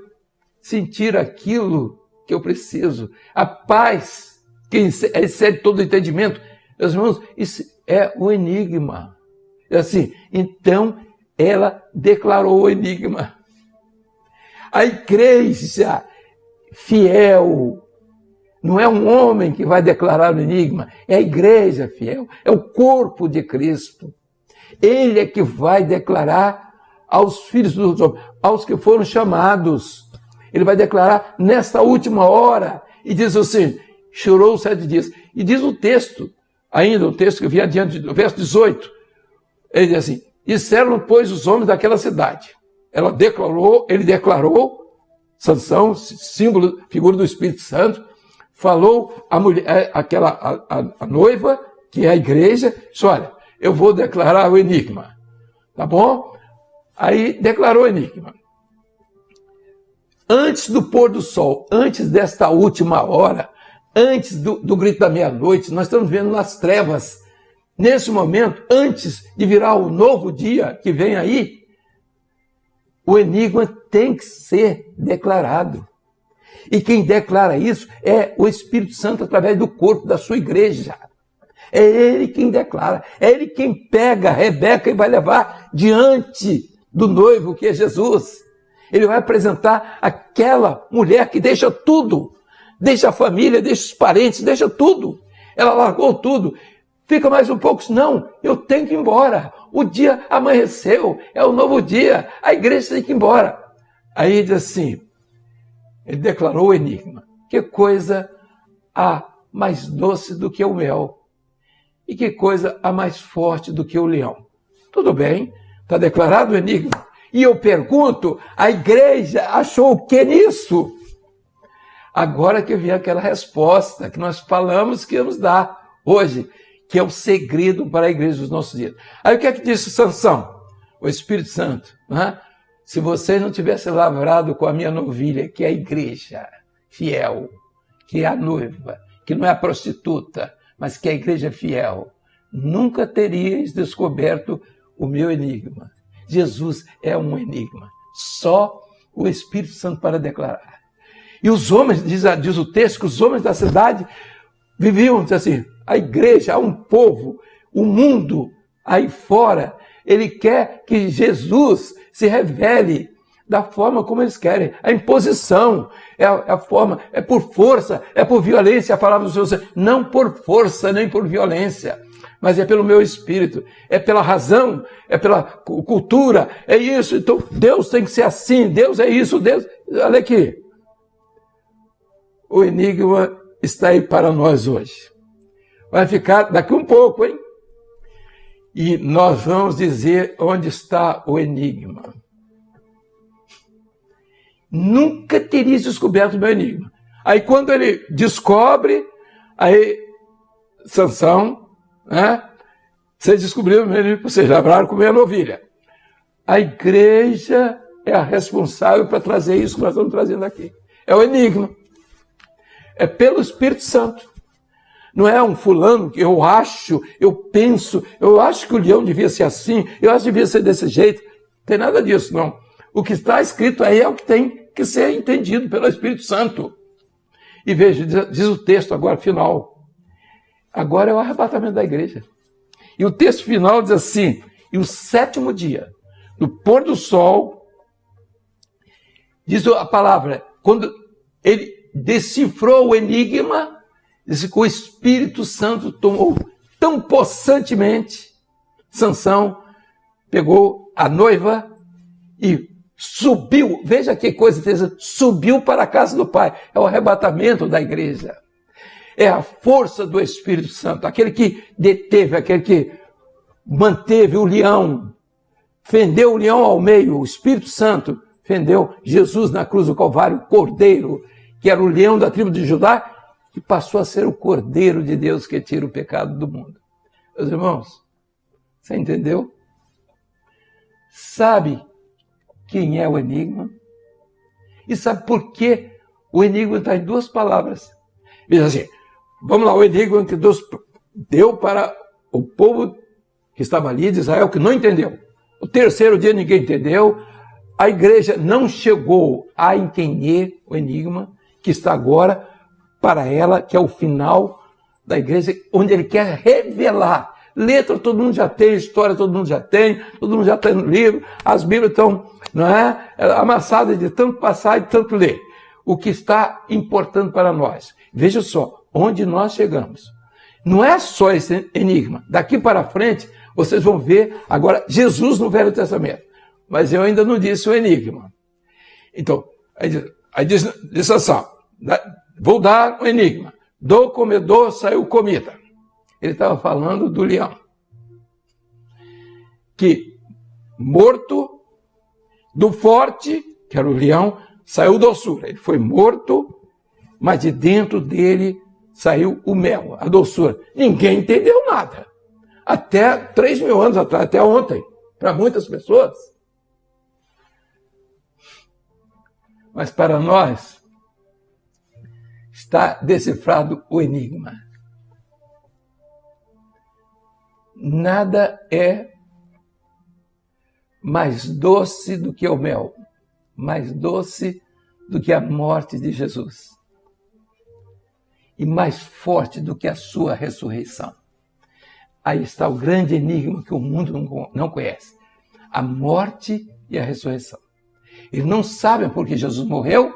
sentir aquilo que eu preciso. A paz que excede todo o entendimento. Meus irmãos, isso é o enigma. É assim, então ela declarou o enigma. A igreja fiel, Não é um homem que vai declarar o enigma, é a igreja fiel, é o corpo de Cristo. Ele é que vai declarar aos filhos dos homens, aos que foram chamados. Ele vai declarar nesta última hora. E diz assim, chorou 7 dias. E diz o texto, ainda o texto que vinha adiante, do verso 18. Ele diz assim, disseram, pois, os homens daquela cidade. Ele declarou, Sansão, símbolo, figura do Espírito Santo, falou a mulher, a noiva, que é a igreja, disse, olha, eu vou declarar o enigma, tá bom? Aí declarou o enigma. Antes do pôr do sol, antes desta última hora, antes do grito da meia-noite, nós estamos vendo nas trevas, nesse momento, antes de virar o novo dia que vem aí, o enigma tem que ser declarado. E quem declara isso é o Espírito Santo através do corpo da sua igreja. É ele quem declara, é ele quem pega a Rebeca e vai levar diante do noivo, que é Jesus. Ele vai apresentar aquela mulher que deixa tudo, deixa a família, deixa os parentes, deixa tudo. Ela largou tudo. Fica mais um pouco, não, eu tenho que ir embora. O dia amanheceu, é o novo dia, a igreja tem que ir embora. Aí diz assim, ele declarou o enigma. Que coisa há mais doce do que o mel? E que coisa há mais forte do que o leão? Tudo bem, está declarado o enigma. E eu pergunto, a igreja achou o que nisso? Agora que vem aquela resposta que nós falamos que íamos dar hoje, que é o segredo para a igreja dos nossos dias. Aí o que é que disse Sansão? O Espírito Santo, né? Se vocês não tivessem lavrado com a minha novilha, que é a igreja fiel, que é a noiva, que não é a prostituta, mas que é a igreja fiel, nunca teríeis descoberto o meu enigma. Jesus é um enigma. Só o Espírito Santo para declarar. E os homens, diz o texto, que os homens da cidade viviam, diz assim, a igreja, há um povo, o mundo aí fora, ele quer que Jesus se revele da forma como eles querem. A imposição é a forma, é por força, é por violência, a palavra do Senhor. Não por força, nem por violência, mas é pelo meu espírito, é pela razão, é pela cultura, é isso. Então, Deus tem que ser assim, Deus é isso, Deus... Olha aqui. O enigma está aí para nós hoje. Vai ficar daqui um pouco, hein? E nós vamos dizer onde está o enigma. Nunca teria descoberto o meu enigma. Aí quando ele descobre, aí Sansão, né? Vocês descobriram o meu enigma, vocês lavraram com a minha novilha. A igreja é a responsável para trazer isso que nós estamos trazendo aqui. É o enigma. É pelo Espírito Santo. Não é um fulano que eu acho, eu penso, eu acho que o leão devia ser assim, eu acho que devia ser desse jeito. Não tem nada disso, não. O que está escrito aí é o que tem que ser entendido pelo Espírito Santo. E veja, diz o texto agora, final. Agora é o arrebatamento da igreja. E o texto final diz assim, e o 7º dia, no pôr do sol, diz a palavra, quando ele decifrou o enigma, diz que o Espírito Santo tomou tão possantemente, Sansão pegou a noiva e subiu, veja que coisa, subiu para a casa do Pai. É o arrebatamento da igreja. É a força do Espírito Santo, aquele que deteve, aquele que manteve o leão, fendeu o leão ao meio, o Espírito Santo fendeu Jesus na cruz do Calvário, o Cordeiro, que era o leão da tribo de Judá, que passou a ser o Cordeiro de Deus que tira o pecado do mundo. Meus irmãos, você entendeu? Sabe quem é o enigma? E sabe por que o enigma está em 2 palavras? Diz assim, vamos lá, o enigma que Deus deu para o povo que estava ali de Israel, que não entendeu. O 3º dia ninguém entendeu, a igreja não chegou a entender o enigma, que está agora para ela, que é o final da igreja, onde ele quer revelar. Letra todo mundo já tem, história todo mundo já tem no livro, as Bíblias estão, não é, amassadas de tanto passar e tanto ler. o que está importando para nós. Veja só, onde nós chegamos. Não é só esse enigma. Daqui para frente, vocês vão ver agora Jesus no Velho Testamento. Mas eu ainda não disse o enigma. Então, aí diz assim, vou dar um enigma. Do comedor saiu comida. Ele estava falando do leão. Que morto, do forte, que era o leão, saiu doçura. Ele foi morto, mas de dentro dele saiu o mel, a doçura. Ninguém entendeu nada. Até 3.000 anos atrás, até ontem, para muitas pessoas. Mas para nós, está decifrado o enigma. Nada é mais doce do que o mel, mais doce do que a morte de Jesus e mais forte do que a sua ressurreição. Aí está o grande enigma que o mundo não conhece, a morte e a ressurreição. Eles não sabem por que Jesus morreu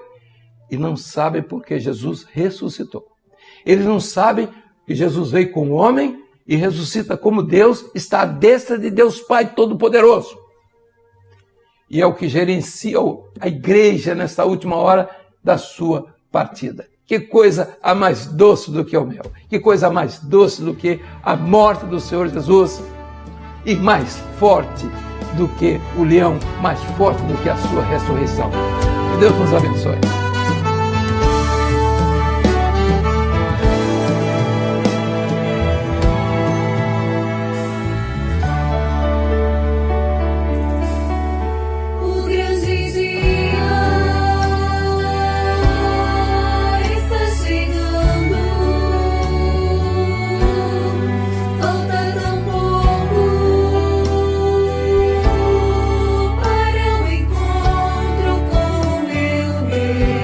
e não sabem por que Jesus ressuscitou. Eles não sabem que Jesus veio como homem e ressuscita como Deus, está à destra de Deus Pai Todo-Poderoso. E é o que gerencia a igreja nesta última hora da sua partida. Que coisa a mais doce do que o mel. Que coisa mais doce do que a morte do Senhor Jesus. E mais forte do que o leão, mais forte do que a sua ressurreição. Que Deus nos abençoe. Para o encontro com meu Rei.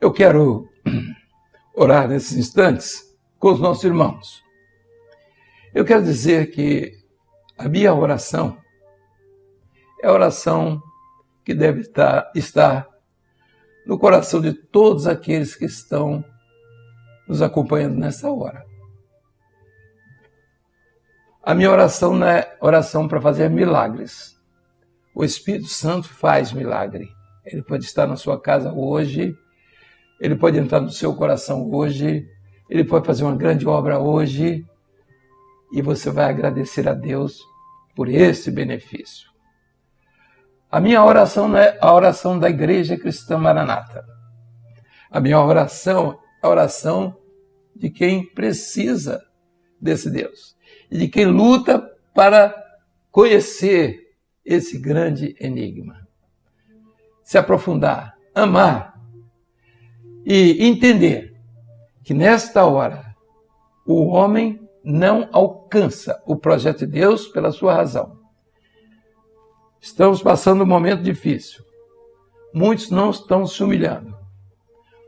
Eu quero orar nesses instantes com os nossos irmãos. Eu quero dizer que a minha oração é a oração que deve estar no coração de todos aqueles que estão nos acompanhando nessa hora. A minha oração não é oração para fazer milagres. O Espírito Santo faz milagre. Ele pode estar na sua casa hoje, ele pode entrar no seu coração hoje, ele pode fazer uma grande obra hoje, e você vai agradecer a Deus por esse benefício. A minha oração não é a oração da Igreja Cristã Maranata. A minha oração é a oração de quem precisa desse Deus e de quem luta para conhecer esse grande enigma. Se aprofundar, amar e entender que nesta hora o homem não alcança o projeto de Deus pela sua razão. Estamos passando um momento difícil. Muitos não estão se humilhando.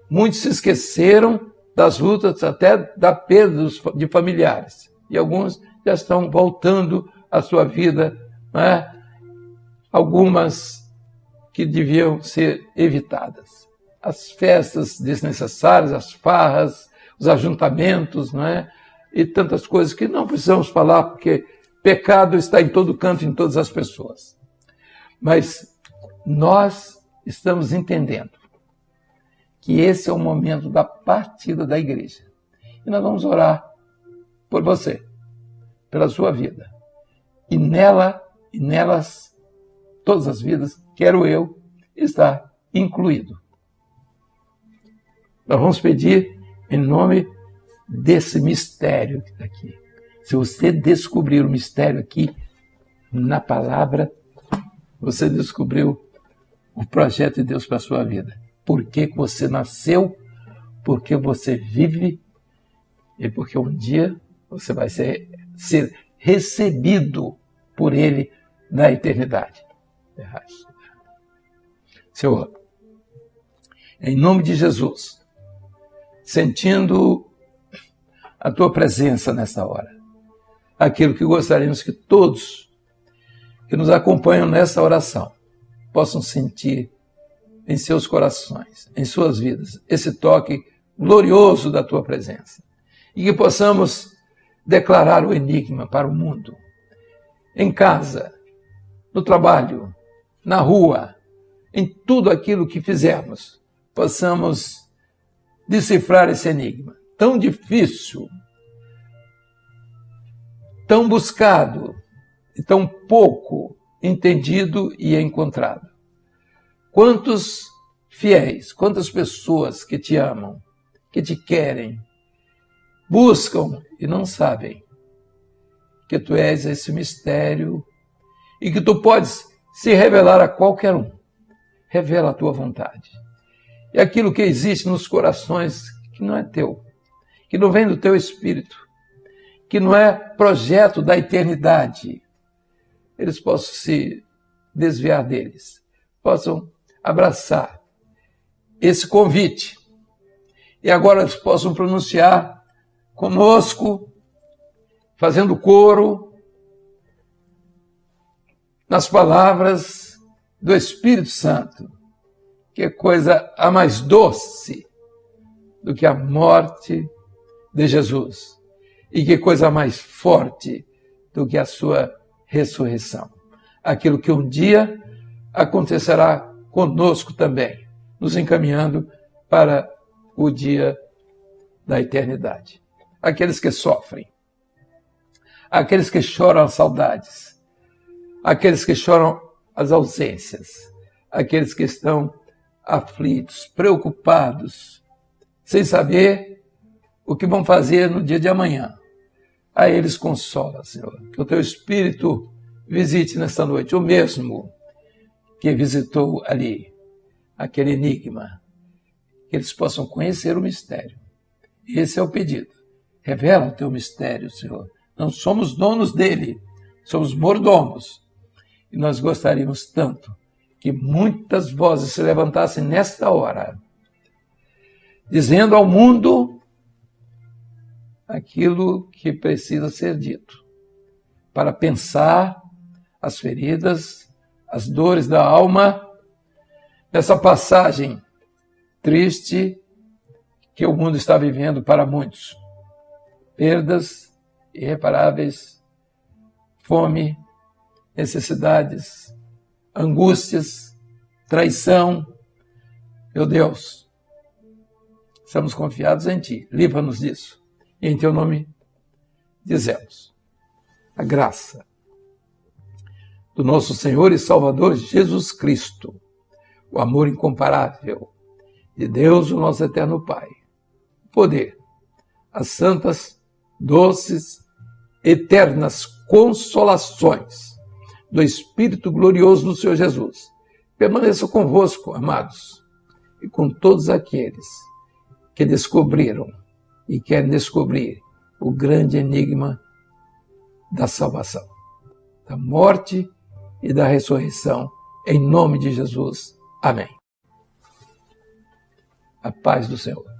Muitos se esqueceram das lutas, até da perda de familiares. E alguns já estão voltando à sua vida, né? Algumas que deviam ser evitadas. As festas desnecessárias, as farras, os ajuntamentos, né? E tantas coisas que não precisamos falar, porque pecado está em todo canto, em todas as pessoas. Mas nós estamos entendendo que esse é o momento da partida da igreja. E nós vamos orar por você, pela sua vida. E nelas, todas as vidas, quero eu estar incluído. Nós vamos pedir em nome desse mistério que está aqui. Se você descobrir o mistério aqui, na palavra, você descobriu o projeto de Deus para a sua vida. Por que você nasceu, por que você vive e porque um dia você vai ser recebido por Ele na eternidade. Senhor, em nome de Jesus, sentindo a Tua presença nessa hora, aquilo que gostaríamos que todos que nos acompanham nessa oração possam sentir em seus corações, em suas vidas, esse toque glorioso da Tua presença. E que possamos declarar o enigma para o mundo, em casa, no trabalho, na rua, em tudo aquilo que fizermos, possamos decifrar esse enigma tão difícil, tão buscado e tão pouco entendido e encontrado. Quantos fiéis, quantas pessoas que te amam, que te querem, buscam e não sabem que tu és esse mistério e que tu podes se revelar a qualquer um. Revela a tua vontade. E aquilo que existe nos corações que não é teu, que não vem do teu espírito, que não é projeto da eternidade, eles possam se desviar deles, possam abraçar esse convite. E agora eles possam pronunciar conosco, fazendo coro, nas palavras do Espírito Santo, que é coisa a mais doce do que a morte de Jesus, e que coisa mais forte do que a sua ressurreição. Aquilo que um dia acontecerá conosco também, nos encaminhando para o dia da eternidade. Aqueles que sofrem, aqueles que choram as saudades, aqueles que choram as ausências, aqueles que estão aflitos, preocupados, sem saber o que vão fazer no dia de amanhã. A eles consola, Senhor, que o Teu Espírito visite nesta noite, o mesmo que visitou ali, aquele enigma, que eles possam conhecer o mistério. Esse é o pedido. Revela o Teu mistério, Senhor. Não somos donos dele, somos mordomos. E nós gostaríamos tanto que muitas vozes se levantassem nesta hora dizendo ao mundo aquilo que precisa ser dito, para pensar as feridas, as dores da alma, essa passagem triste que o mundo está vivendo para muitos. Perdas irreparáveis, fome, necessidades, angústias, traição. Meu Deus, estamos confiados em Ti, livra-nos disso. E em Teu nome dizemos, a graça do nosso Senhor e Salvador Jesus Cristo, o amor incomparável de Deus, o nosso eterno Pai, o poder, as santas, doces, eternas consolações do Espírito glorioso do Senhor Jesus, permaneça convosco, amados, e com todos aqueles que descobriram e querem descobrir o grande enigma da salvação, da morte e da ressurreição, em nome de Jesus. Amém. A paz do Senhor.